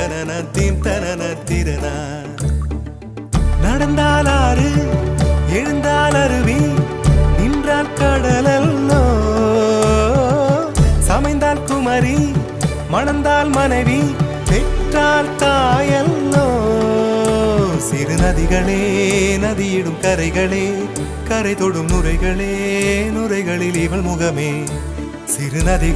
தனன தீம் தனன திறனா. நடந்தால் ஆறு எழுந்தால் அருவி நின்றால் கடலல்லோ, சமைந்தால் குமரி மணந்தால் மனைவி பெற்றால் தாயல்லோ. சிறு நதிகளே நதியிடும் கரைகளே கரை தொடும் நுரைகளே நுரைகளில் இவள் முகமே. சிறு நதிகள்